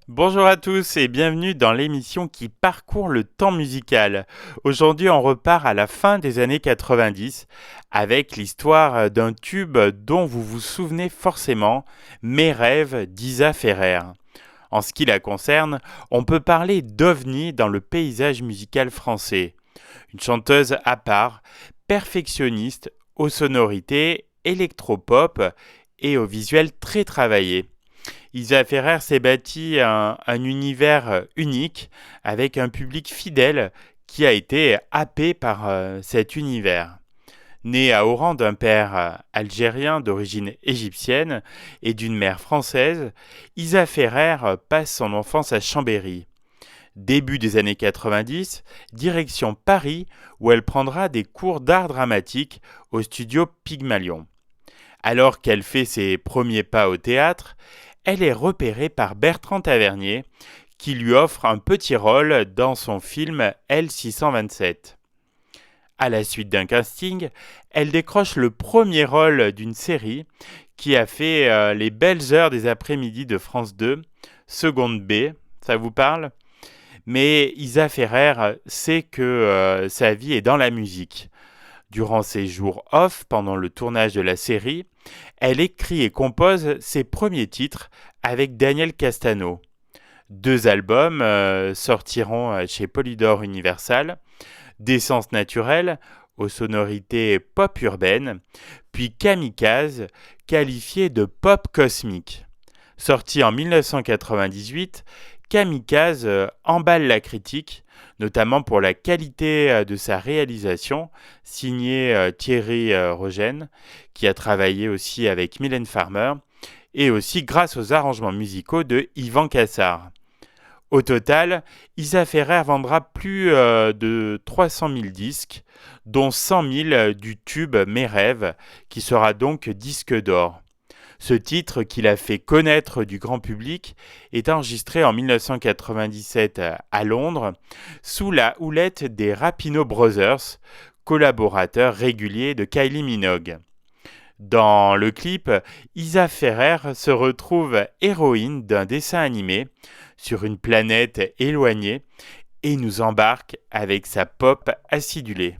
Bonjour à tous et bienvenue dans l'émission qui parcourt le temps musical. Aujourd'hui, on repart à la fin des années 90 avec l'histoire d'un tube dont vous vous souvenez forcément, Mes rêves d'Isa Ferrer. En ce qui la concerne, on peut parler d'ovni dans le paysage musical français. Une chanteuse à part, perfectionniste, aux sonorités électropop et au visuel très travaillé. Isa Ferrer s'est bâti un univers unique avec un public fidèle qui a été happé par cet univers. Née à Oran d'un père algérien d'origine égyptienne et d'une mère française, Isa Ferrer passe son enfance à Chambéry. Début des années 90, direction Paris où elle prendra des cours d'art dramatique au studio Pygmalion. Alors qu'elle fait ses premiers pas au théâtre, elle est repérée par Bertrand Tavernier, qui lui offre un petit rôle dans son film L627. À la suite d'un casting, elle décroche le premier rôle d'une série qui a fait les belles heures des après-midi de France 2, Seconde B, ça vous parle? Mais Isa Ferrer sait que sa vie est dans la musique. Durant ses jours off pendant le tournage de la série, elle écrit et compose ses premiers titres avec Daniel Castano. Deux albums sortiront chez Polydor Universal, D'essence naturelle, aux sonorités pop urbaines, puis Kamikaze, qualifié de pop cosmique. Sorti en 1998, Kamikaze emballe la critique, notamment pour la qualité de sa réalisation, signé Thierry Rogen, qui a travaillé aussi avec Mylène Farmer, et aussi grâce aux arrangements musicaux de Yvan Cassar. Au total, Isa Ferrer vendra plus de 300 000 disques, dont 100 000 du tube Mes rêves, qui sera donc disque d'or. Ce titre, qu'il a fait connaître du grand public, est enregistré en 1997 à Londres, sous la houlette des Rapino Brothers, collaborateurs réguliers de Kylie Minogue. Dans le clip, Isa Ferrer se retrouve héroïne d'un dessin animé sur une planète éloignée et nous embarque avec sa pop acidulée.